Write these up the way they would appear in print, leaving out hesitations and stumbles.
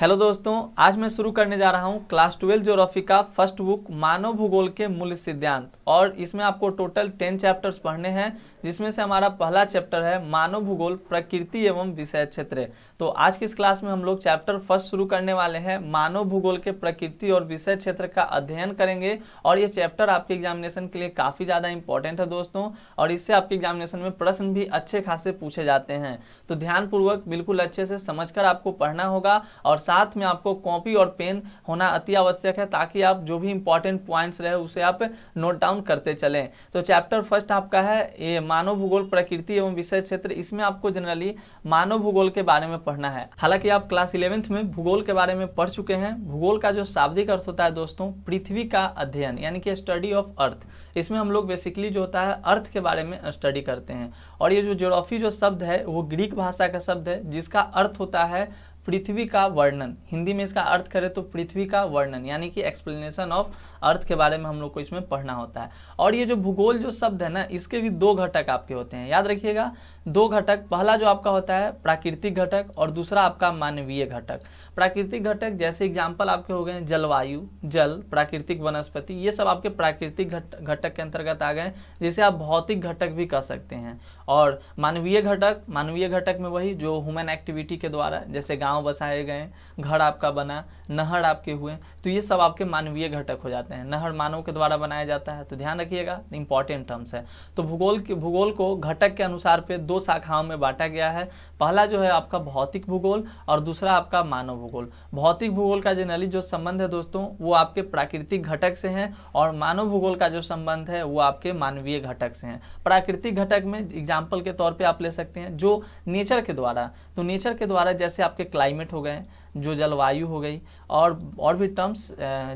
Hello दोस्तों, आज मैं शुरू करने जा रहा हूं क्लास 12 ज्योग्राफी का फर्स्ट बुक मानव भूगोल के मूल सिद्धांत। और इसमें आपको टोटल 10 चैप्टर्स पढ़ने हैं, जिसमें से हमारा पहला चैप्टर है मानव भूगोल प्रकृति एवं विषय क्षेत्र। तो आज की इस क्लास में हम लोग चैप्टर फर्स्ट शुरू करने वाले हैं। मानव भूगोल के प्रकृति और विषय क्षेत्र का अध्ययन करेंगे और ये चैप्टर आपके एग्जामिनेशन के लिए काफी ज्यादा इंपॉर्टेंट है दोस्तों, और इससे आपके एग्जामिनेशन में प्रश्न भी अच्छे खासे पूछे जाते हैं। तो ध्यानपूर्वक बिल्कुल अच्छे से समझकर आपको पढ़ना होगा और साथ में आपको कॉपी और पेन होना अति आवश्यक है, ताकि आप जो भी इंपॉर्टेंट पॉइंट्स रहे उसे आप नोट डाउन करते चलें। तो चैप्टर फर्स्ट आपका है ये मानव भूगोल प्रकृति एवं विषय क्षेत्र। इसमें आपको जनरली मानव भूगोल के बारे में पढ़ना है। हालांकि आप क्लास 11th में भूगोल के बारे में पढ़ चुके हैं। भूगोल का जो शाब्दिक अर्थ होता है दोस्तों, पृथ्वी का अध्ययन, यानी कि स्टडी ऑफ अर्थ। इसमें हम लोग बेसिकली जो होता है अर्थ के बारे में स्टडी करते हैं। और ये जो ज्योग्राफी जो शब्द है वो ग्रीक भाषा का शब्द है, जिसका अर्थ होता है पृथ्वी का वर्णन। हिंदी में इसका अर्थ करें तो पृथ्वी का वर्णन, यानी कि एक्सप्लेनेशन ऑफ अर्थ के बारे में हम लोग को इसमें पढ़ना होता है। और ये जो भूगोल जो शब्द है ना, इसके भी दो घटक आपके होते हैं, याद रखिएगा। दो घटक, पहला जो आपका होता है प्राकृतिक घटक और दूसरा आपका मानवीय घटक। प्राकृतिक घटक जैसे एग्जाम्पल आपके हो गए जलवायु, जल, प्राकृतिक वनस्पति, ये सब आपके प्राकृतिक घटक के अंतर्गत आ गए, जिसे आप भौतिक घटक भी कह सकते हैं। और मानवीय घटक में वही जो ह्यूमन एक्टिविटी के द्वारा, जैसे गांव बसाए गए, घर आपका बना, नहर आपके हुए, तो ये सब आपके मानवीय घटक हो जाते हैं। नहर मानव के द्वारा बनाया जाता है, तो ध्यान रखिएगा, इंपॉर्टेंट टर्म्स है। तो भूगोल को घटक के अनुसार पे दो शाखाओं में बांटा गया है। पहला जो है आपका भौतिक भूगोल और दूसरा आपका मानव भूगोल। भौतिक भूगोल का जनरली जो संबंध है दोस्तों, वो आपके प्राकृतिक घटक से है, और मानव भूगोल का जो संबंध है वो आपके मानवीय घटक से है। प्राकृतिक घटक में एग्जाम्पल के तौर पे आप ले सकते हैं जो नेचर के द्वारा, तो नेचर के द्वारा जैसे आपके क्लाइमेट हो गए, जो जलवायु हो गई, और भी टर्म्स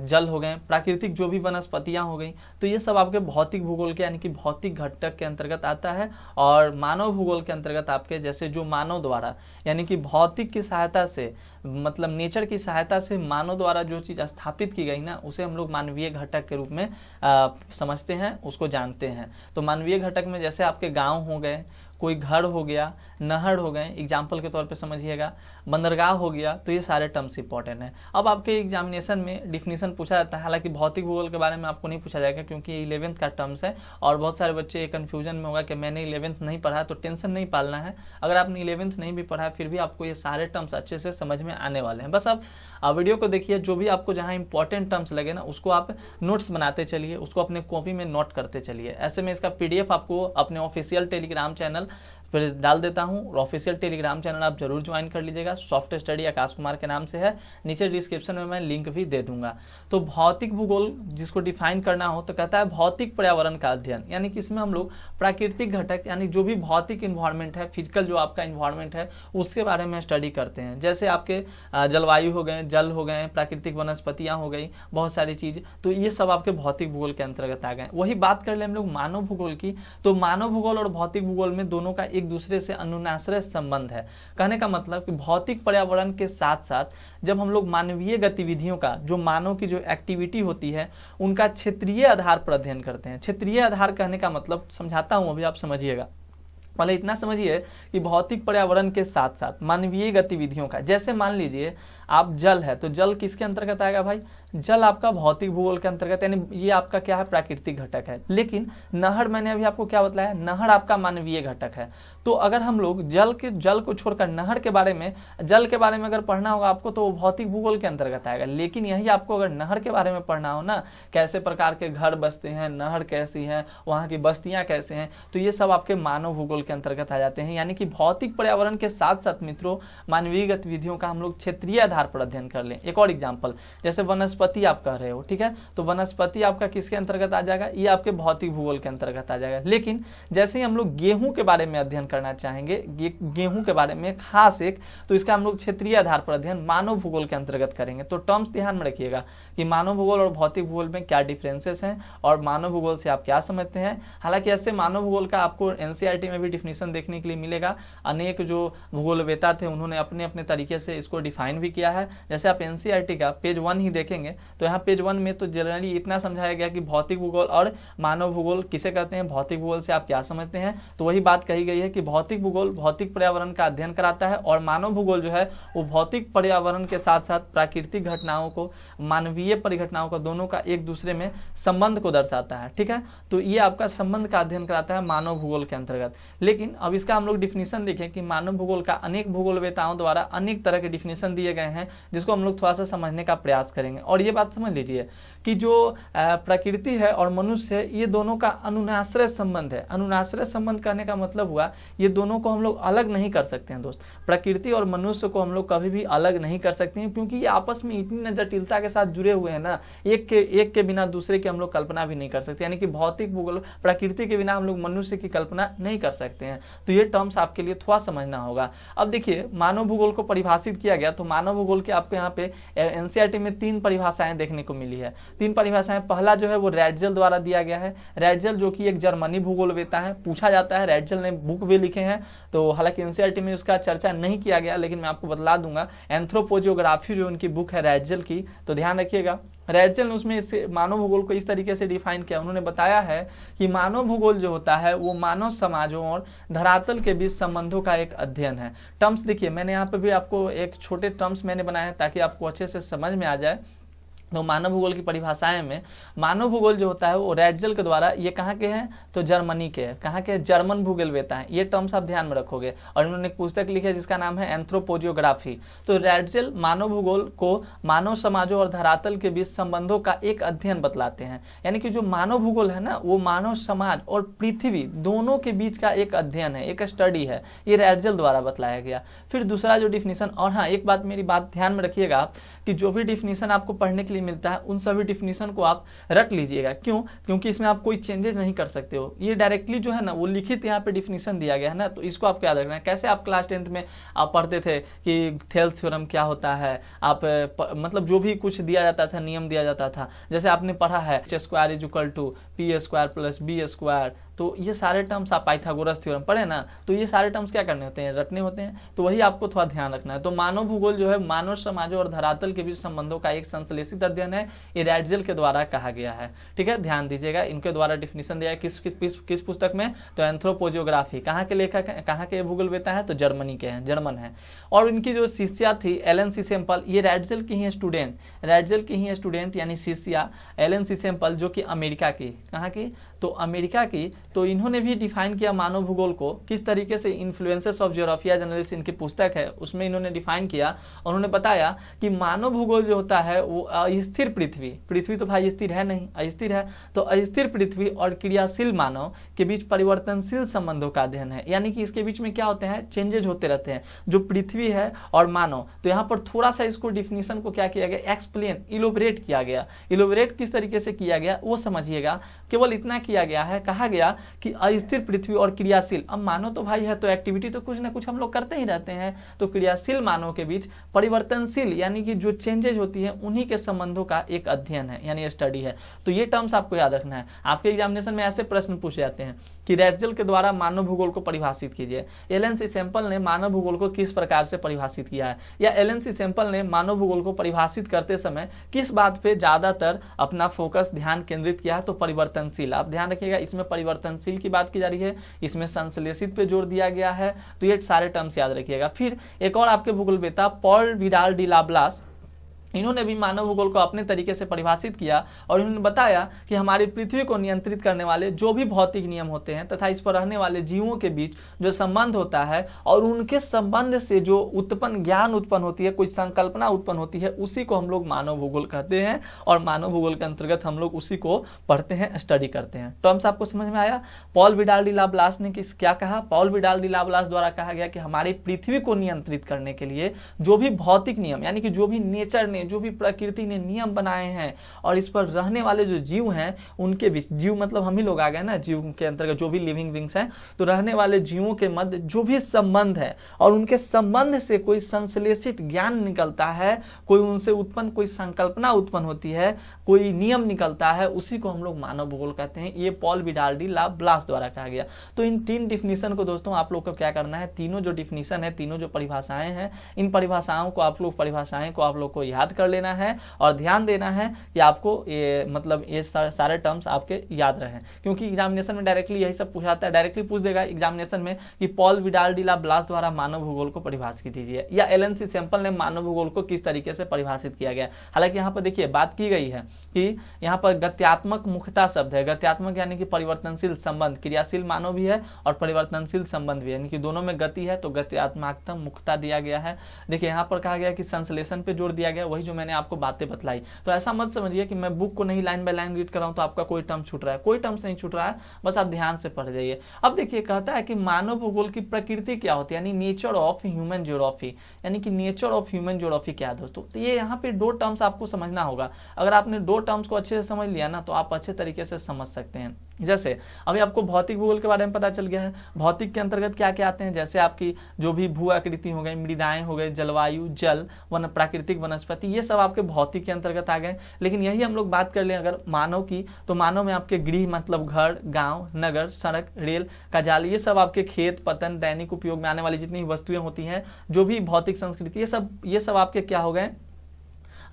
जल हो गए, प्राकृतिक जो भी वनस्पतियां हो गई, तो ये सब आपके भौतिक भूगोल के यानी कि भौतिक घटक के अंतर्गत आता है। और मानव भूगोल के अंतर्गत आपके जैसे जो मानव द्वारा, यानी कि भौतिक की सहायता से, मतलब नेचर की सहायता से मानव द्वारा जो चीज स्थापित की गई ना, उसे हम लोग मानवीय घटक के रूप में समझते हैं, उसको जानते हैं। तो मानवीय घटक में जैसे आपके गाँव हो गए, कोई घर हो गया, नहर हो गए, एग्जाम्पल के तौर पे समझिएगा, बंदरगाह हो गया, तो ये सारे टर्म्स इंपॉर्टेंट हैं। अब आपके एग्जामिनेशन में डिफिनीशन पूछा जाता है। हालांकि भौतिक भूगोल के बारे में आपको नहीं पूछा जाएगा, क्योंकि ये 11th का टर्म्स है, और बहुत सारे बच्चे कंफ्यूजन में होगा कि मैंने 11th नहीं पढ़ा, तो टेंशन नहीं पालना है। अगर आपने 11th नहीं भी पढ़ा है, फिर भी आपको ये सारे टर्म्स अच्छे से समझ में आने वाले हैं। बस आप वीडियो को देखिए, जो भी आपको जहाँ इंपॉर्टेंट टर्म्स लगे ना, उसको आप नोट्स बनाते चलिए, उसको अपने कॉपी में नोट करते चलिए। ऐसे में इसका PDF आपको अपने ऑफिशियल टेलीग्राम चैनल फिर डाल देता हूँ। ऑफिशियल टेलीग्राम चैनल आप जरूर ज्वाइन कर लीजिएगा, सॉफ्ट स्टडी आकाश कुमार के नाम से है। नीचे डिस्क्रिप्शन में मैं लिंक भी दे दूंगा। तो भौतिक भूगोल जिसको डिफाइन करना हो तो कहता है भौतिक पर्यावरण का अध्ययन, यानी कि इसमें हम लोग प्राकृतिक घटक, यानी जो भी भौतिक इन्वायरमेंट है, फिजिकल जो आपका इन्वायरमेंट है, उसके बारे में स्टडी करते हैं। जैसे आपके जलवायु हो गए, जल हो गए, प्राकृतिक वनस्पतियां हो गई, बहुत सारी चीज, तो ये सब आपके भौतिक भूगोल के अंतर्गत आ गए। वही बात कर ले हम लोग मानव भूगोल की, तो मानव भूगोल और भौतिक भूगोल में दोनों का एक दूसरे से अनुनाश्रय संबंध है। कहने का मतलब कि भौतिक पर्यावरण के साथ साथ जब हम लोग मानवीय गतिविधियों का, जो मानव की जो एक्टिविटी होती है, उनका क्षेत्रीय आधार पर अध्ययन करते हैं। क्षेत्रीय आधार कहने का मतलब समझाता हूं, अभी आप समझिएगा। पहले इतना समझिए कि भौतिक पर्यावरण के साथ साथ मानवीय गतिविधियों का, जैसे मान लीजिए आप जल है, तो जल किसके अंतर्गत आएगा भाई? जल आपका भौतिक भूगोल के अंतर्गत, यानी ये आपका क्या है? प्राकृतिक घटक है। लेकिन नहर, मैंने अभी आपको क्या बताया, नहर आपका मानवीय घटक है। तो अगर हम लोग जल को छोड़कर नहर के बारे में, जल के बारे में अगर पढ़ना होगा आपको, तो वो भौतिक भूगोल के अंतर्गत आएगा। लेकिन यही आपको अगर नहर के बारे में पढ़ना हो ना, कैसे प्रकार के घर बसते हैं, नहर कैसी है, वहाँ की बस्तियां कैसे हैं, तो ये सब आपके मानव भूगोल के अंतर्गत आ जाते हैं। यानी कि भौतिक पर्यावरण के साथ साथ मित्रों मानवीय गतिविधियों का हम लोग क्षेत्रीय आधार पर अध्ययन कर लें। एक और एग्जांपल, जैसे वनस्पति आप कह रहे हो, ठीक है, तो वनस्पति आपका किसके अंतर्गत आ जाएगा? ये आपके भौतिक भूगोल के अंतर्गत आ जाएगा। लेकिन जैसे ही हम लोग गेहूं के बारे में अध्ययन करना चाहेंगे, गेहूं के बारे में खास एक, तो इसका हम लोग क्षेत्रीय आधार पर अध्ययन मानव भूगोल के अंतर्गत करेंगे। तो टर्म्स ध्यान में रखिएगा कि मानव भूगोल और भौतिक भूगोल में क्या डिफरेंसेस हैं, और मानव भूगोल से आप क्या समझते हैं। हालांकि ऐसे मानव भूगोल का आपको NCERT में भी डिफिनीशन देखने के लिए मिलेगा। अनेक जो भूगोलवेता थे उन्होंने अपने अपने तरीके से इसको डिफाइन भी किया है। जैसे आप NCERT का पेज 1 ही देखेंगे, तो यहाँ पेज 1 में तो जनरली इतना समझाया गया कि भौतिक भूगोल और मानव भूगोल किसे कहते हैं, भौतिक भूगोल से आप क्या समझते हैं। तो वही बात कही गई है कि भौतिक भूगोल भौतिक पर्यावरण का अध्ययन कराता है और मानव भूगोल जो है वो भौतिक पर्यावरण के साथ साथ प्राकृतिक घटनाओं को, मानवीय परिघटनाओं को, दोनों का एक दूसरे में संबंध को दर्शाता है। ठीक है, तो ये आपका संबंध का अध्ययन कराता है मानव भूगोल के अंतर्गत। लेकिन अब इसका हम लोग डिफिनीशन देखें कि मानव भूगोल का अनेक भूगोलवेताओं द्वारा अनेक तरह के डिफिनीशन दिए गए हैं, जिसको हम लोग थोड़ा सा समझने का प्रयास करेंगे। और ये बात समझ लीजिए कि जो प्रकृति है और मनुष्य है, ये दोनों का अनुनाश्रय संबंध है। अनुनाश्रय संबंध कहने का मतलब हुआ ये दोनों को हम लोग अलग नहीं कर सकते हैं दोस्त। प्रकृति और मनुष्य को हम लोग कभी भी अलग नहीं कर सकते हैं, क्योंकि ये आपस में इतनी जटिलता के साथ जुड़े हुए हैं ना, एक के बिना दूसरे की हम लोग कल्पना भी नहीं कर सकते। यानी कि भौतिक भूगोल प्रकृति के बिना हम लोग मनुष्य की कल्पना नहीं कर सकते हैं। तो ये टर्म्स आपके लिए थोड़ा समझना होगा। अब देखिए, मानव भूगोल को परिभाषित किया गया, तो मानव भूगोल के आपको यहाँ पे एनसीईआरटी में 3 परिभाषाएं देखने को मिली है। 3 परिभाषाएं। पहला जो है वो रैडजल द्वारा दिया गया है। रैडजल जो कि एक जर्मनी भूगोलवेता है, पूछा जाता है, रैडजल ने बुक भी लिखे हैं, तो हालांकि एनसीईआरटी में उसका चर्चा नहीं किया गया, लेकिन मैं आपको बतला दूंगा। एंथ्रोपोजियोग्राफी जो उनकी बुक है रैडजल की, तो ध्यान रखिएगा। रैडजल ने उसमें इस मानव भूगोल को इस तरीके से डिफाइन किया। उन्होंने बताया है कि मानव भूगोल जो होता है वो मानव समाजों और धरातल के बीच संबंधों का एक अध्ययन है। टर्म्स देखिए, मैंने यहाँ पे भी आपको एक छोटे टर्म्स मैंने बनाए हैं ताकि आपको अच्छे से समझ में आ जाए। तो मानव भूगोल की परिभाषाएं में मानव भूगोल जो होता है वो रैडजल के द्वारा, ये कहाँ के हैं तो जर्मनी के हैं, कहाँ के जर्मन भूगोलवेता हैं। ये टर्म्स आप ध्यान में रखोगे। और इन्होंने एक पुस्तक लिखी है जिसका नाम है एंथ्रोपोजियोग्राफी। तो रैडजल मानव भूगोल को मानव समाजों और धरातल के बीच संबंधों का एक अध्ययन बतलाते हैं। यानी कि जो मानव भूगोल है ना, वो मानव समाज और पृथ्वी दोनों के बीच का एक अध्ययन है, एक स्टडी है। ये रैडजल द्वारा बतलाया गया। फिर दूसरा जो डिफिनीशन, और हाँ एक बात मेरी बात ध्यान में रखिएगा कि जो भी डिफिनीशन आपको पढ़ने के लिए मिलता है उन सभी डिफिनीशन को आप रट लीजिएगा। क्यों? क्योंकि इसमें आप कोई चेंजेस नहीं कर सकते हो। ये डायरेक्टली जो है ना वो लिखित यहाँ पे डिफिनीशन दिया गया है ना, तो इसको आपको याद रखना है। कैसे आप क्लास 10th में आप पढ़ते थे कि थेल्स थ्योरम क्या होता है, आप मतलब जो भी कुछ दिया जाता था, नियम दिया जाता था, जैसे आपने पढ़ा है h² = p² + b², तो ये सारे टर्म्स आप पाइथागोरस थ्योरम पढ़े ना, तो ये सारे टर्म्स क्या करने होते हैं, रटने होते हैं। तो वही आपको थोड़ा ध्यान रखना है। तो मानव भूगोल जो है मानव समाजों और धरातल के बीच संबंधों का एक संश्लेषित अध्ययन है। ये रैडजल के द्वारा कहा गया है। ठीक है, ध्यान दीजिएगा। इनके द्वारा डिफिनीशन दिया है किस पुस्तक में, तो एंथ्रोपोजियोग्राफी। कहाँ के लेखक हैं, कहाँ के भूगोलवेता है, तो जर्मनी के हैं, जर्मन है। और इनकी जो शिष्या थी एलन सी सेम्पल, ये रैडजल की ही स्टूडेंट यानी शिष्या एलन सी सेम्पल, जो कि अमेरिका की, कहाँ की, तो अमेरिका की। तो इन्होंने भी डिफाइन किया मानव भूगोल को किस तरीके से। इन्फ्लुएंसेस ऑफ ज्योग्राफिया जनरल्स इनकी पुस्तक है, उसमें इन्होंने डिफाइन किया। उन्होंने बताया कि मानव भूगोल जो होता है वो अस्थिर पृथ्वी तो भाई स्थिर है नहीं, अस्थिर है, तो अस्थिर पृथ्वी और क्रियाशील मानव के बीच परिवर्तनशील संबंधों का अध्ययन है। यानी कि इसके बीच में क्या होते हैं, चेंजेज होते रहते हैं, जो पृथ्वी है और मानव। तो यहाँ पर थोड़ा सा इसको डिफिनीशन को क्या किया गया, एक्सप्लेन, इलोबरेट किया गया। इलोबरेट किस तरीके से किया गया वो समझिएगा। केवल इतना किया गया है, कहा गया कि अस्थिर पृथ्वी और क्रियाशील, अब मानव तो भाई है तो एक्टिविटी तो कुछ ना कुछ हम लोग करते ही रहते हैं, तो क्रियाशील मानव के बीच परिवर्तनशील यानी कि जो चेंजेज होती है उन्हीं के संबंधों का एक अध्ययन है, यानी स्टडी है। तो ये टर्म्स आपको याद रखना है। आपके एग्जामिनेशन में ऐसे प्रश्न पूछे जाते हैं कि रैडजल के द्वारा मानव भूगोल को परिभाषित कीजिए। एलन सी सेम्पल ने मानव भूगोल को किस प्रकार से परिभाषित किया है, या एलन सी सेम्पल ने मानव भूगोल को परिभाषित करते समय किस बात पे ज्यादातर अपना फोकस ध्यान केंद्रित किया है, तो परिवर्तनशील। आप ध्यान रखिएगा, इसमें परिवर्तनशील की बात की जा रही है, इसमें संश्लेषित पे जोर दिया गया है। तो ये सारे टर्म्स याद रखिएगा। फिर एक और आपके भूगोलवेता पॉल विडाल डी लाब्लास, इन्होंने भी मानव भूगोल को अपने तरीके से परिभाषित किया और इन्होंने बताया कि हमारी पृथ्वी को नियंत्रित करने वाले जो भी भौतिक नियम होते हैं तथा इस पर रहने वाले जीवों के बीच जो संबंध होता है और उनके संबंध से जो ज्ञान उत्पन्न होती है, कोई संकल्पना उत्पन्न होती है, उसी को हम लोग मानव भूगोल कहते हैं। और मानव भूगोल के अंतर्गत हम लोग उसी को पढ़ते हैं, स्टडी करते हैं। टर्म्स आपको समझ में आया। पॉल विडाल डी लाब्लास ने क्या कहा, पॉल विडाल डी लाब्लास द्वारा कहा गया कि हमारी पृथ्वी को नियंत्रित करने के लिए जो भी भौतिक नियम यानी कि जो भी नेचर ने, जो भी प्रकृति ने नियम बनाए हैं और इस पर रहने वाले जो जीव हैं उनके बीच, जीव मतलब हम ही लोग आ गए ना, जीव के अंतर्गत जो भी लिविंग बींग्स हैं, तो रहने वाले जीवों के मध्य जो भी संबंध है और उनके संबंध से कोई संश्लेषित ज्ञान निकलता है, कोई उनसे उत्पन्न कोई संकल्पना उत्पन्न होती है, कोई नियम निकलता है, उसी को हम लोग मानव भूगोल कहते हैं। ये पॉल विडाल डी लाब्लास द्वारा कहा गया। तो इन 3 डिफिनीशन को दोस्तों आप लोग को क्या करना है, तीनों जो डिफिनीशन है, तीनों जो परिभाषाएं हैं, इन परिभाषाओं को आप लोग को याद कर लेना है और ध्यान देना है कि आपको ये मतलब ये सारे टर्म्स आपके याद रहें, क्योंकि एग्जामिनेशन में डायरेक्टली यही सब पूछाता है। डायरेक्टली पूछ देगा एग्जामिनेशन में कि पॉल विडाल डी ला ब्लास द्वारा मानव भूगोल को परिभाषित कीजिए, या एलन सी सैंपल ने मानव भूगोल को किस तरीके से परिभाषित किया गया। हालांकि यहाँ पर देखिए बात की गई है कि यहाँ पर गत्यात्मक मुख्यता शब्द है। गत्यात्मक यानी कि परिवर्तनशील संबंध, क्रियाशील मानव भी है और परिवर्तनशील संबंध भी है, यानी कि दोनों में गति है, तो गत्यात्मकता मुख्यता दिया गया है। देखिए यहाँ पर कहा गया कि संश्लेषण पे जोर दिया गया, वही जो मैंने आपको बातें बतलाई। तो ऐसा मत समझिए कि मैं बुक को नहीं लाइन बाय लाइन रीड कर रहा हूं तो आपका कोई टर्म छूट रहा है, कोई टर्म्स नहीं छूट रहा है, बस आप ध्यान से पढ़ जाइए। अब देखिए कहता है कि मानव भूगोल की प्रकृति क्या होती है, यानी नेचर ऑफ ह्यूमन ज्योग्राफी, यानी कि नेचर ऑफ ह्यूमन ज्योग्राफी क्या है दोस्तों। तो ये यहाँ पे दो टर्म्स आपको समझना होगा। अगर आपने दो टर्म्स को अच्छे से समझ लिया ना तो आप अच्छे तरीके से समझ सकते हैं। जैसे अभी आपको भौतिक भूगोल के बारे में पता चल गया है। भौतिक के अंतर्गत क्या क्या आते हैं, जैसे आपकी जो भी भू आकृति हो गई, मृदाएं हो गए, जलवायु, जल, वन, प्राकृतिक वनस्पति, ये सब आपके भौतिक के अंतर्गत आ गए। लेकिन यही हम लोग बात कर लें अगर मानव की, तो मानव में आपके गृह मतलब घर, गांव, नगर, सड़क, रेल का जाल, ये सब आपके खेत, पतन, दैनिक उपयोग में आने वाली जितनी वस्तुएं होती हैं, जो भी भौतिक संस्कृति, ये सब आपके क्या हो गए,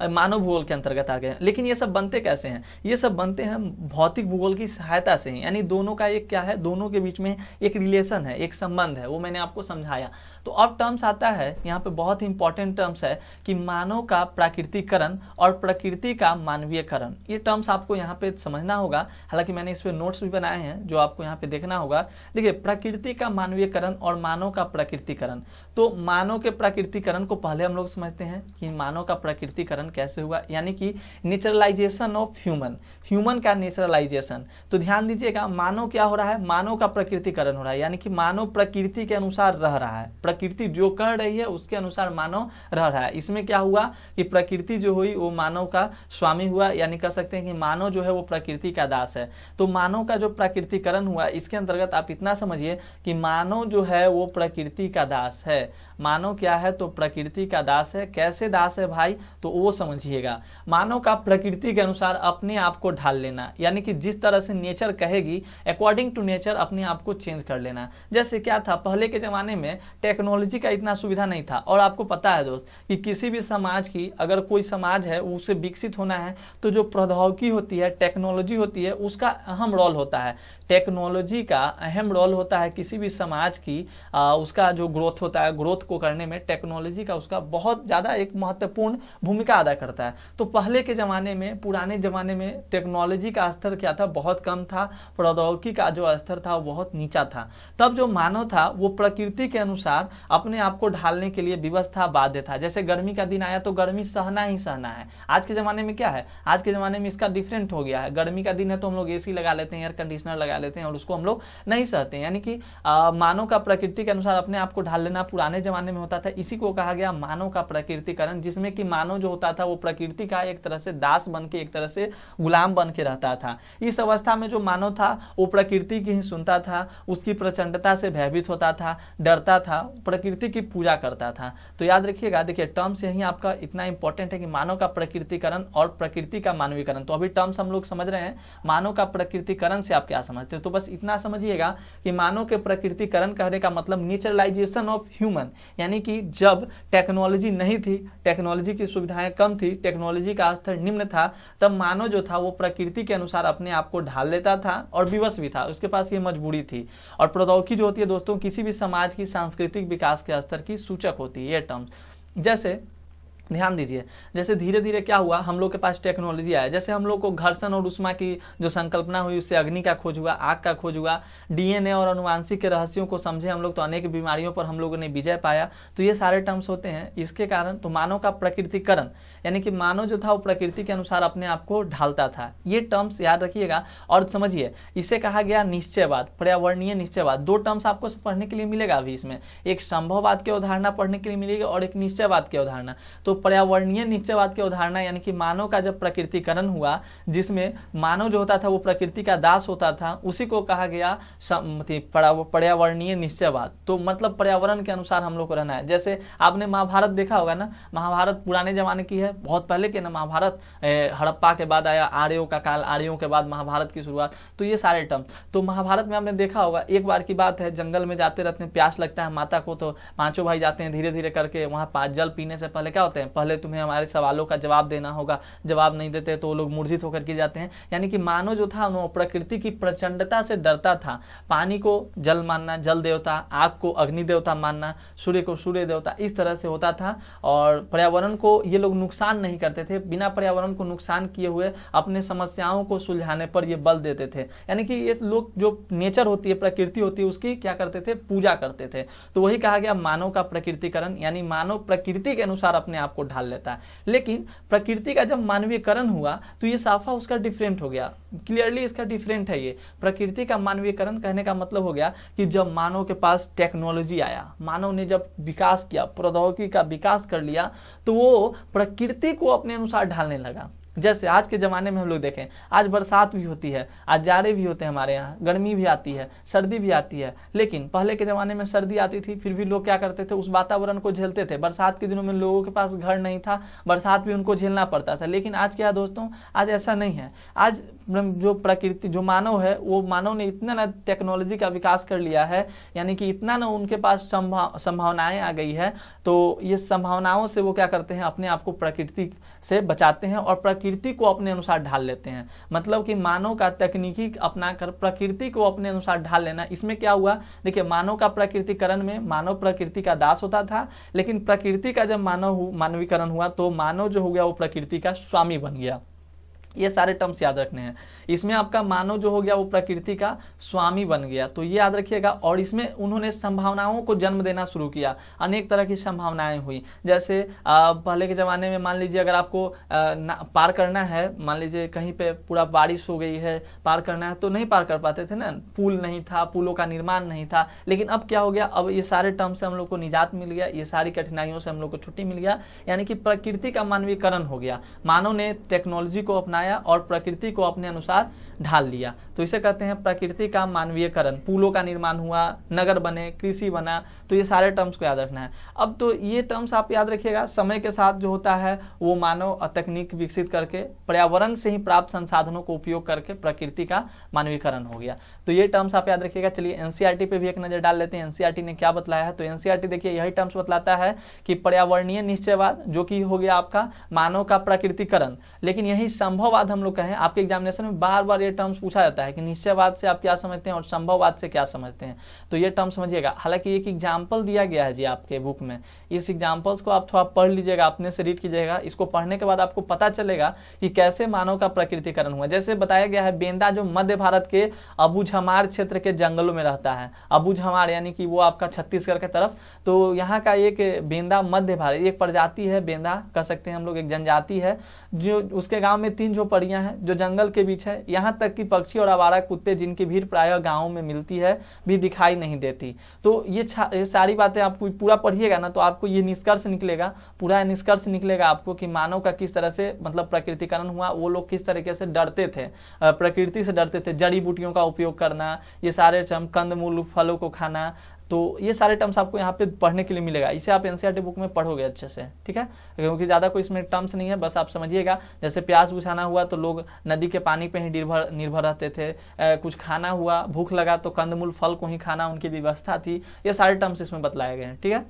मानव भूगोल के अंतर्गत आ गए। लेकिन ये सब बनते कैसे हैं, ये सब बनते हैं भौतिक भूगोल की सहायता से ही, यानी दोनों का एक क्या है, दोनों के बीच में एक रिलेशन है, एक संबंध है, वो मैंने आपको समझाया। तो अब टर्म्स आता है यहाँ पे, बहुत ही इंपॉर्टेंट टर्म्स है कि मानव का प्राकृतिकरण और प्रकृति का मानवीयकरण। ये टर्म्स आपको यहाँ पे समझना होगा, हालांकि मैंने इस पे नोट्स भी बनाए हैं जो आपको यहाँ पे देखना होगा। देखिए प्रकृति का मानवीयकरण और मानव का प्रकृतिकरण। तो मानव के प्रकृतिकरण को पहले हम लोग समझते हैं कि मानव का प्रकृतिकरण कैसे हुआ, यानी कि नेचुरलाइजेशन ऑफ ह्यूमन का नेचुरलाइजेशन। तो ध्यान दीजिएगा, मानव क्या हो रहा है, मानव का प्रकृतिकरण हो रहा है, यानी कि मानव प्रकृति के अनुसार रह रहा है, प्रकृति जो कर रही है उसके अनुसार मानव रह रहा है। इसमें क्या हुआ कि प्रकृति जो हुई वो मानव का स्वामी हुआ, यानी कह सकते हैं कि मानव जो है वो प्रकृति का दास है। तो मानव का जो प्रकृतिकरण हुआ, इसके अंतर्गत आप इतना समझिए कि मानव जो है वो प्रकृति का दास है। मानव क्या है, तो प्रकृति का दास है। कैसे दास है भाई, तो वो समझिएगा, मानव का प्रकृति के अनुसार अपने आप को ढाल लेना, यानी कि जिस तरह से नेचर कहेगी अकॉर्डिंग टू नेचर अपने आप को चेंज कर लेना। जैसे क्या था, पहले के जमाने में टेक्नोलॉजी का इतना सुविधा नहीं था, और आपको पता है दोस्त कि किसी भी समाज की, अगर कोई समाज है उसे विकसित होना है तो जो प्रौद्योगिकी होती है, टेक्नोलॉजी होती है, उसका अहम रोल होता है। टेक्नोलॉजी का अहम रोल होता है किसी भी समाज की उसका जो ग्रोथ होता है, ग्रोथ को करने में टेक्नोलॉजी का उसका बहुत ज़्यादा एक महत्वपूर्ण भूमिका अदा करता है। तो पहले के ज़माने में, पुराने ज़माने में टेक्नोलॉजी का स्तर क्या था, बहुत कम था, प्रौद्योगिकी का जो स्तर था वो बहुत नीचा था। तब जो मानव था वो प्रकृति के अनुसार अपने आप को ढालने के लिए व्यवस्था बाध्य था। जैसे गर्मी का दिन आया तो गर्मी सहना ही सहना है। आज के ज़माने में क्या है, आज के ज़माने में इसका डिफरेंट हो गया है। गर्मी का दिन है तो हम लोग एसी लगा लेते हैं, एयर कंडीशनर लगा लेते हैं और उसको हम लोग नहीं सहते, यानी कि मानव का प्रकृति के अनुसार अपने आप को ढाल लेना पुराने जमाने में होता था। इसी को कहा गया मानव का प्रकृतिकरण, जिसमें कि मानव जो होता था वो प्रकृति का एक तरह से दास बन के, एक तरह से गुलाम बन के रहता था। इस अवस्था में जो मानव था वो प्रकृति की ही सुनता था, उसकी प्रचंडता से भयभीत होता था, डरता था, प्रकृति की पूजा करता था। तो याद रखिएगा, देखिए टर्म्स यही आपका इतना इंपॉर्टेंट है कि मानव का प्रकृतिकरण और प्रकृति का मानवीकरण। तो अभी टर्म्स हम लोग समझ रहे हैं, मानव का प्रकृतिकरण से आप क्या समझते हो। तो बस इतना समझिएगा कि मानव के प्रकृतिकरण कहने का मतलब नेचुरलाइजेशन ऑफ ह्यूमन, यानी कि जब टेक्नोलॉजी नहीं थी, टेक्नोलॉजी की सुविधाएं कम थी, टेक्नोलॉजी का स्तर निम्न था, तब मानव जो था वो प्रकृति के अनुसार अपने आप को ढाल लेता था और विवश भी था, उसके पास ये मजबूरी थी। और प्रौद्योगिकी जो होती है दोस्तों, किसी भी समाज की सांस्कृतिक विकास के स्तर की सूचक होती है ये टर्म्स। जैसे ध्यान दीजिए, जैसे धीरे धीरे क्या हुआ, हम लोग के पास टेक्नोलॉजी आया, जैसे हम लोग को घर्षण और उष्मा की जो संकल्पना हुई, उससे अग्नि का खोज हुआ, आग का खोज हुआ, डीएनए और अनुवांशिक के रहस्यों को समझे हम लोग, तो अनेक बीमारियों पर हम लोगों ने विजय पाया। तो ये सारे टर्म्स होते हैं इसके कारण। तो मानव का प्रकृतिकरण, यानी कि मानव जो था वो प्रकृति के अनुसार अपने आप को ढालता था। ये टर्म्स याद रखिएगा और समझिए। इसे कहा गया निश्चयवाद, पर्यावरणीय निश्चयवाद। दो टर्म्स आपको पढ़ने के लिए मिलेगा अभी इसमें, एक संभववाद की अवधारणा पढ़ने के लिए मिलेगी और एक निश्चयवाद की अवधारणा। तो पर्यावरणीय निश्चयवाद की अवधारणा, यानी कि मानव का जब प्रकृतिकरण हुआ, जिसमें मानव जो होता था वो प्रकृति का दास होता था, उसी को कहा गया पर्यावरणीय निश्चयवाद। तो मतलब पर्यावरण के अनुसार हम लोग को रहना है। जैसे आपने महाभारत देखा होगा ना, महाभारत पुराने जमाने की है, बहुत पहले के ना महाभारत, हड़प्पा के बाद आया आर्यों का काल, आर्यों के बाद महाभारत की शुरुआत। तो ये सारे टर्म, तो महाभारत में आपने देखा होगा, एक बार की बात है, जंगल में जाते रहते हैं, प्यास लगता है माता को, तो पांचों भाई जाते हैं धीरे धीरे करके, वहां जल पीने से पहले क्या होते हैं, हैं, पहले तुम्हें हमारे सवालों का जवाब देना होगा, जवाब नहीं देते तो वो लोग मूर्छित होकर गिर जाते हैं। यानी कि मानव जो था वो प्रकृति की प्रचंडता से डरता था। पानी को जल मानना, जल देवता, आग को अग्नि देवता मानना, सूर्य को सूर्य देवता, इस तरह से होता था। और पर्यावरण को ये लोग नुकसान नहीं करते थे, बिना पर्यावरण को नुकसान किए हुए अपने समस्याओं को सुलझाने पर ये बल देते थे। यानी कि ये लोग जो नेचर होती है, प्रकृति होती है, उसकी क्या करते थे, पूजा करते थे। तो वही कहा गया मानव का प्रकृतिकरण, यानी मानव प्रकृति के अनुसार अपने आप को ढाल लेता है। लेकिन प्रकृति का जब मानवीयकरण हुआ तो ये साफा उसका डिफरेंट हो गया, क्लियरली इसका डिफरेंट है। ये प्रकृति का मानवीयकरण कहने का मतलब हो गया कि जब मानव के पास टेक्नोलॉजी आया, मानव ने जब विकास किया, प्रौद्योगिकी का विकास कर लिया, तो वो प्रकृति को अपने अनुसार ढालने लगा। जैसे आज के ज़माने में हम लोग देखें, आज बरसात भी होती है, आज जाड़े भी होते हैं, हमारे यहाँ गर्मी भी आती है, सर्दी भी आती है। लेकिन पहले के ज़माने में सर्दी आती थी, फिर भी लोग क्या करते थे, उस वातावरण को झेलते थे। बरसात के दिनों में लोगों के पास घर नहीं था, बरसात भी उनको झेलना पड़ता था। लेकिन आज क्या है दोस्तों, आज ऐसा नहीं है। आज जो प्रकृति, जो मानव है, वो मानव ने इतना ना टेक्नोलॉजी का विकास कर लिया है, यानी कि इतना ना उनके पास संभावनाएं आ गई है। तो ये संभावनाओं से वो क्या करते हैं, अपने आप को प्रकृति से बचाते हैं और प्रकृति को अपने अनुसार ढाल लेते हैं। मतलब कि मानव का तकनीकी अपनाकर प्रकृति को अपने अनुसार ढाल लेना। इसमें क्या हुआ, देखिए, मानव का प्रकृतिकरण में मानव प्रकृति का दास होता था, लेकिन प्रकृति का जब मानवीकरण हुआ तो मानव जो हो गया वो प्रकृति का स्वामी बन गया। ये सारे टर्म्स याद रखने हैं। इसमें आपका मानव जो हो गया वो प्रकृति का स्वामी बन गया, तो ये याद रखिएगा। और इसमें उन्होंने संभावनाओं को जन्म देना शुरू किया, अनेक तरह की संभावनाएं हुई। जैसे पहले के ज़माने में मान लीजिए अगर आपको पार करना है, मान लीजिए कहीं पे पूरा बारिश हो गई है, पार करना है तो नहीं पार कर पाते थे ना, पुल नहीं था, पुलों का निर्माण नहीं था। लेकिन अब क्या हो गया, अब ये सारे टर्म से हम लोग को निजात मिल गया, ये सारी कठिनाइयों से हम लोग को छुट्टी मिल गया। यानी कि प्रकृति का मानवीकरण हो गया, मानव ने टेक्नोलॉजी को अपनाया और प्रकृति को अपने अनुसार ढाल लिया। तो इसे कहते हैं प्रकृति का मानवीयकरण। पुलों का निर्माण हुआ, नगर बने, कृषि बना, तो ये सारे टर्म्स को याद रखना है। अब तो ये टर्म्स आप याद रखिएगा, समय के साथ जो होता है वो मानव तकनीक विकसित करके पर्यावरण से ही प्राप्त संसाधनों को उपयोग करके प्रकृति का मानवीकरण हो गया। तो ये टर्म्स आप याद रखिएगा। चलिए एनसीईआरटी पे भी एक नजर डाल लेते हैं, एनसीईआरटी ने क्या बतलाया है। तो एनसीईआरटी देखिए यही टर्म्स बतलाता है कि पर्यावरणीय निश्चयवाद, जो कि हो गया आपका मानव का प्रकृतिकरण। लेकिन यही संभववाद हम लोग कहें, आपके एग्जामिनेशन में बार बार ये टर्म्स पूछा जाता है कि निश्चयवाद से आप क्या समझते हैं और संभववाद से क्या समझते हैं। तो ये टर्म समझिएगा। हालांकि एक एग्जाम्पल दिया गया है जी आपके बुक में, इस एग्जाम्पल्स को आप थोड़ा पढ़ लीजिएगा, अपने से रीड कीजिएगा। इसको पढ़ने के बाद आपको पता चलेगा कि कैसे मानव का प्रकृतिकरण हुआ। जैसे बताया गया है, बेंदा जो मध्य भारत के अबूझमाड़ क्षेत्र के जंगलों में रहता है, अबूझमाड़ यानी कि वो आपका छत्तीसगढ़ के तरफ। तो यहाँ का एक बेंदा मध्य भारत, एक प्रजाति है, बेंदा कह सकते हैं हम लोग, एक जनजाति है, जो उसके गाँव में 3 झोपड़ियाँ हैं जो जंगल के बीच है। यहाँ तक कि पक्षी और आवारा कुत्ते, जिनकी भीड़ प्रायः गाँव में मिलती है, भी दिखाई नहीं देती। तो ये सारी बातें आपको पूरा पढ़िएगा ना, तो आपको ये निष्कर्ष निकलेगा, पूरा निष्कर्ष निकलेगा आपको कि मानव का किस तरह से मतलब प्रकृतिकरण हुआ। वो लोग किस तरीके से डरते थे, प्रकृति से डरते थे, जड़ी बूटियों का उपयोग करना, ये सारे कंदमूल फलों को खाना। तो ये सारे टर्म्स आपको यहाँ पे पढ़ने के लिए मिलेगा। इसे आप एनसीईआरटी बुक में पढ़ोगे अच्छे से, ठीक है, क्योंकि ज़्यादा कोई इसमें टर्म्स नहीं है, बस आप समझिएगा। जैसे प्यास बुझाना हुआ तो लोग नदी के पानी पे ही निर्भर रहते थे। कुछ खाना हुआ, भूख लगा तो कंदमूल फल को ही खाना उनकी व्यवस्था थी। ये सारे टर्म्स इसमें बतलाए गए हैं, ठीक है।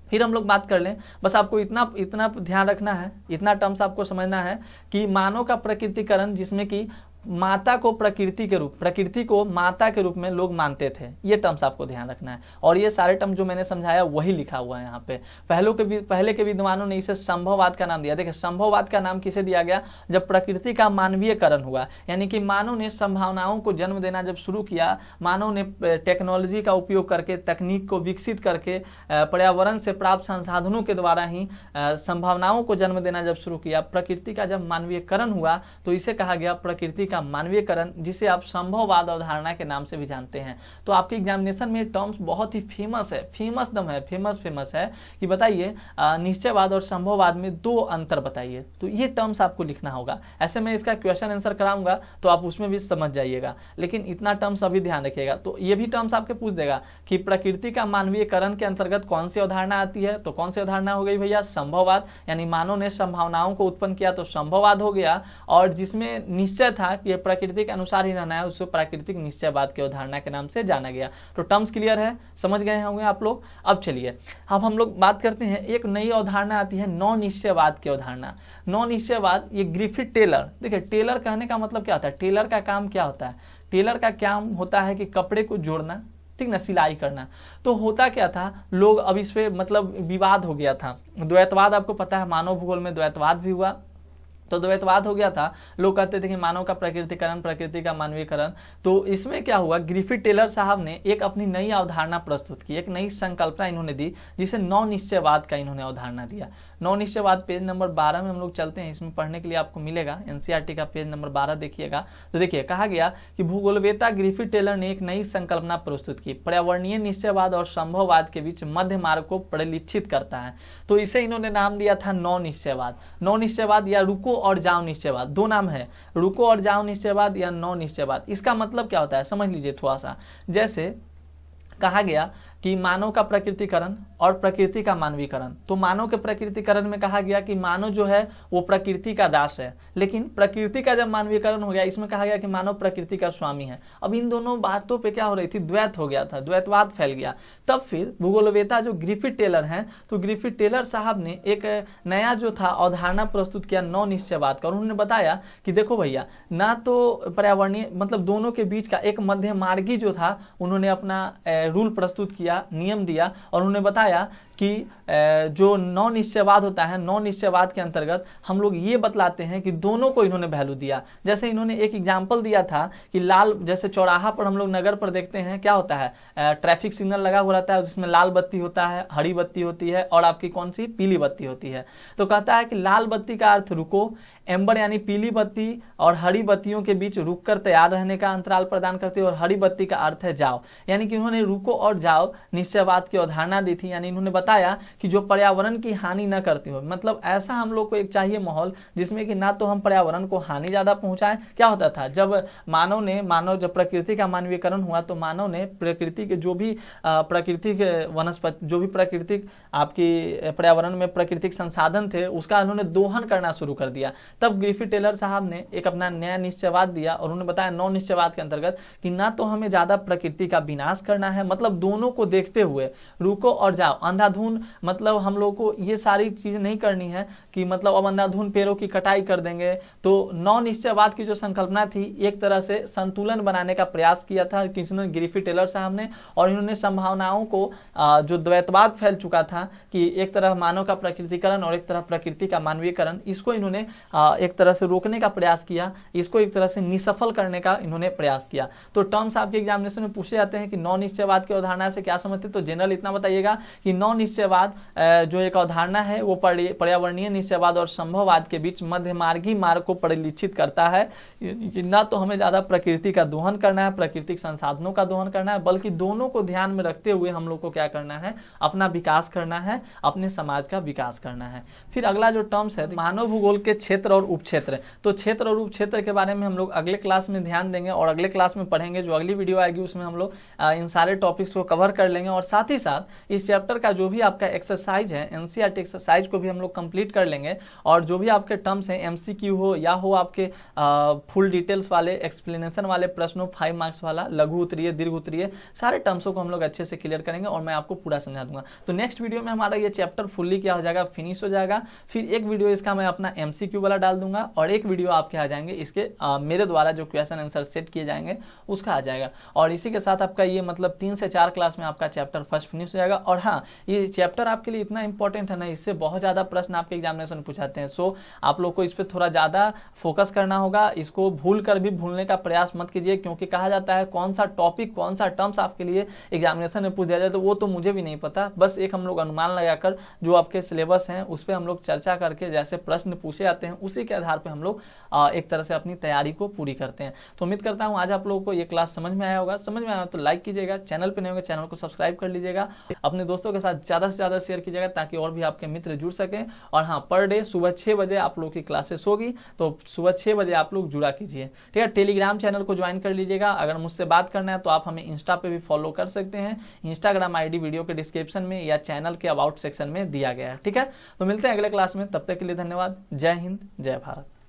फिर हम लोग बात कर लें, बस आपको इतना ध्यान रखना है, इतना टर्म्स आपको समझना है कि मानव का प्रकृतिकरण, जिसमें कि माता को प्रकृति को माता के रूप में लोग मानते थे। ये टर्म्स आपको ध्यान रखना है। और ये सारे टर्म जो मैंने समझाया वही लिखा हुआ है यहाँ पे। पहले के विद्वानों ने इसे संभववाद का नाम दिया। देखिए, संभववाद का नाम किसे दिया गया, जब प्रकृति का मानवीयकरण हुआ, यानी कि मानव ने संभावनाओं को जन्म देना जब शुरू किया, मानव ने टेक्नोलॉजी का उपयोग करके, तकनीक को विकसित करके, पर्यावरण से प्राप्त संसाधनों के द्वारा ही संभावनाओं को जन्म देना जब शुरू किया, प्रकृति का जब मानवीयकरण हुआ, तो इसे कहा गया प्रकृति का मानवीयकरण, जिसे आप संभववाद अवधारणा के नाम से भी जानते हैं। तो आपके एग्जामिनेशन में टर्म्स बहुत ही फेमस है, फेमस है कि बताइए निश्चयवाद और संभववाद में 2 अंतर बताइए। तो ये टर्म्स आपको लिखना होगा। ऐसे मैं इसका क्वेश्चन आंसर कराऊंगा तो आप उसमें भी समझ जाइएगा, लेकिन इतना टर्म्स अभी ध्यान रखिएगा। तो ये भी टर्म्स आपके पूछ देगा कि प्रकृति का मानवीयकरण के अंतर्गत कौन सी अवधारणा आती है। तो कौन सी अवधारणा हो गई भैया, संभववाद, यानी मानव ने संभावनाओं को उत्पन्न किया तो संभववाद हो गया। और जिसमें निश्चय था ये प्रकृति के अनुसार ही रहना है, उसको प्राकृतिक निश्चयवाद की अवधारणा के नाम से जाना गया। तो टर्म्स क्लियर है, समझ गए होंगे आप लोग। अब चलिए अब हम लोग बात करते हैं, एक नई अवधारणा आती है नौ निश्चयवाद की अवधारणा। नौ निश्चयवाद ये ग्रिफिथ टेलर, देखिए टेलर कहने का मतलब क्या होता है, टेलर का काम क्या होता है, टेलर का काम होता है कि कपड़े को जोड़ना, ठीक ना, सिलाई करना। तो होता क्या था, लोग अब इस पे मतलब विवाद हो गया था, द्वैतवाद आपको पता है, मानव भूगोल में द्वैतवाद भी हुआ, तो द्वैतवाद हो गया था। लोग कहते थे कि मानव का प्रकृतिकरण, प्रकृति का मानवीकरण। तो इसमें क्या हुआ, ग्रिफिथ टेलर साहब ने एक अपनी नई अवधारणा प्रस्तुत की, एक नई संकल्पना इन्होंने दी, जिसे नौ निश्चयवाद का इन्होंने अवधारणा दिया। नौ निश्चयवाद पेज नंबर 12 में हम लोग चलते हैं, इसमें पढ़ने के लिए आपको मिलेगा, एनसीईआरटी का पेज नंबर 12 देखिएगा। तो देखिए कहा गया कि भूगोलवेता ग्रिफिथ टेलर ने एक नई संकल्पना प्रस्तुत की, पर्यावरणीय निश्चयवाद और संभववाद के बीच मध्य मार्ग को परिलक्षित करता है। तो इसे इन्होंने नाम दिया था नौ निश्चयवाद। नौ निश्चयवाद या रुको और जाओ निश्चयवाद, दो नाम है, रुको और जाओ निश्चयवाद या नौ निश्चयवाद। इसका मतलब क्या होता है समझ लीजिए थोड़ा सा। जैसे कहा गया कि मानव का प्रकृतिकरण और प्रकृति का मानवीकरण। तो मानव के प्रकृतिकरण में कहा गया कि मानव जो है वो प्रकृति का दास है, लेकिन प्रकृति का जब मानवीकरण हो गया, इसमें कहा गया कि मानव प्रकृति का स्वामी है। अब इन दोनों बातों पे क्या हो रही थी, द्वैत हो गया था, द्वैतवाद फैल गया। तब फिर भूगोलवेता जो ग्रिफिथ टेलर हैं, तो ग्रिफिथ टेलर साहब ने एक नया जो था अवधारणा प्रस्तुत किया नौ निश्चयवाद का। उन्होंने बताया कि देखो भैया, ना तो पर्यावरणीय मतलब दोनों के बीच का एक मध्य मार्गी जो था, उन्होंने अपना रूल प्रस्तुत किया, नियम दिया, और उन्होंने बताया कि जो नौ निश्चयवाद होता है, नौ निश्चयवाद के अंतर्गत हम लोग ये बतलाते हैं कि दोनों को इन्होंने वैल्यू दिया। जैसे इन्होंने एक एग्जाम्पल दिया था कि लाल, जैसे चौराहा पर हम लोग नगर पर देखते हैं क्या होता है, ट्रैफिक सिग्नल लगा हुआ रहता है, जिसमें लाल बत्ती होता है, हरी बत्ती होती है और आपकी कौन सी, पीली बत्ती होती है। तो कहता है कि लाल बत्ती का अर्थ रुको, एम्बर यानी पीली बत्ती और हरी बत्तियों के बीच रुककर तैयार रहने का अंतराल प्रदान करती है, और हरी बत्ती का अर्थ है जाओ। यानी कि उन्होंने रुको और जाओ निश्चयवाद की अवधारणा दी थी। यानी इन्होंने बताया कि जो पर्यावरण की हानि न करती हो, मतलब ऐसा हम लोग को एक चाहिए माहौल जिसमें कि ना तो हम पर्यावरण को हानि ज्यादा पहुंचाएं। क्या होता था, जब मानव जब प्रकृति का मानवीकरण हुआ, तो मानव ने प्रकृति के जो भी प्राकृतिक वनस्पति, जो भी प्राकृतिक आपकी पर्यावरण में प्राकृतिक संसाधन थे, उसका उन्होंने दोहन करना शुरू कर दिया। तब ग्रिफिथ टेलर साहब ने एक अपना नया निश्चयवाद दिया, और उन्होंने बताया नौ निश्चयवाद के अंतर्गत कि ना तो हमें ज्यादा प्रकृति का विनाश करना है, मतलब दोनों को देखते हुए रुको और जाओ। अंधाधुन मतलब हम लोग को ये सारी चीज नहीं करनी है कि मतलब अब अंधाधुन पेड़ों की कटाई कर देंगे। तो नौ निश्चयवाद की जो संकल्पना थी, एक तरह से संतुलन बनाने का प्रयास किया था किसने, ग्रिफिथ टेलर साहब ने। और इन्होंने संभावनाओं को जो द्वैतवाद फैल चुका था कि एक तरह मानव का प्रकृतिकरण और एक तरह प्रकृति का मानवीकरण, इसको इन्होंने एक तरह से रोकने का प्रयास किया, इसको एक तरह से निसफल करने का इन्होंने प्रयास किया। तो टर्म्स आपके एग्जामिनेशन में पूछे जाते हैं कि नौ निश्चयवाद की अवधारणा से क्या समझते, तो जनरल इतना बताइएगा कि नौ निश्चयवाद जो एक अवधारणा है वो पर्यावरणीय निश्चयवाद और संभववाद के बीच मध्यमार्गी मार्ग को परिलक्षित करता है। कि ना तो हमें ज्यादा प्रकृति का दोहन करना है, प्राकृतिक संसाधनों का दोहन करना है, बल्कि दोनों को ध्यान में रखते हुए हम लोग को क्या करना है, अपना विकास करना है, अपने समाज का विकास करना है। फिर अगला जो टर्म्स है मानव भूगोल के क्षेत्र और उपक्षेत्र। तो क्षेत्र और उपक्षेत्र के बारे में हम लोग अगले क्लास में ध्यान देंगे और अगले क्लास में पढ़ेंगे। जो अगली वीडियो आएगी उसमें हम लोग इन सारे टॉपिक्स को कवर कर लेंगे, और साथ ही साथ इस चैप्टर का जो भी आपका एक्सरसाइज है, एनसीईआरटी एक्सरसाइज को भी हम लोग कंप्लीट कर लेंगे। और जो भी आपके टर्म्स हैं, एमसीक्यू हो या हो आपके फुल डिटेल्स वाले एक्सप्लेनेशन वाले प्रश्नों, 5 मार्क्स वाला, लघु उत्तरीय, दीर्घ उत्तरीय, सारे टर्म्सों को हम लोग अच्छे से क्लियर करेंगे और मैं आपको पूरा समझा दूंगा। तो नेक्स्ट वीडियो में हमारा ये चैप्टर फुल्ली क्या हो जाएगा, फिनिश हो जाएगा। फिर एक वीडियो इसका मैं अपना एमसीक्यू वाला डाल दूंगा, और एक वीडियो आपके आ जाएंगे इसके मेरे द्वारा जो क्वेश्चन आंसर सेट किए जाएंगे उसका आ जाएगा। और इसी के साथ आपका ये मतलब 3 से 4 क्लास में आपका चैप्टर फर्स्ट फिनिश हो जाएगा। और हाँ, ये चैप्टर आपके लिए इतना इंपॉर्टेंट है ना, इससे बहुत ज्यादा प्रश्न आपके एग्जामिनेशन पूछाते हैं। सो आप लोग को इस पर थोड़ा ज्यादा फोकस करना होगा, इसको भूल कर भी भूलने का प्रयास मत कीजिए, क्योंकि कहा जाता है कौन सा टॉपिक, कौन सा टर्म्स आपके लिए एग्जामिनेशन में पूछ दिया जाए, तो वो तो मुझे भी नहीं पता। बस एक हम लोग अनुमान लगाकर जो आपके सिलेबस हैं उस पर हम लोग चर्चा करके जैसे प्रश्न पूछे जाते हैं उसी के आधार पर हम लोग एक तरह से अपनी तैयारी को पूरी करते हैं। तो उम्मीद करता हूं आज आप लोगों को ये क्लास समझ में आया होगा। समझ में आया तो लाइक कीजिएगा, चैनल पे नहीं होगा चैनल को सब्सक्राइब कर लीजिएगा, अपने दोस्तों के साथ ज्यादा से ज्यादा शेयर कीजिएगा ताकि और भी आपके मित्र जुड़ सकें। और हाँ, पर डे सुबह 6 बजे आप लोग की क्लासेस होगी, तो सुबह 6 बजे आप लोग जुड़ा कीजिए, ठीक है। टेलीग्राम चैनल को ज्वाइन कर लीजिएगा। अगर मुझसे बात करना है तो आप हमें इंस्टा पे भी फॉलो कर सकते हैं, इंस्टाग्राम आईडी वीडियो के डिस्क्रिप्शन में या चैनल के अबाउट सेक्शन में दिया गया है, ठीक है। तो मिलते हैं अगले क्लास में, तब तक के लिए धन्यवाद। जय हिंद, जय भारत।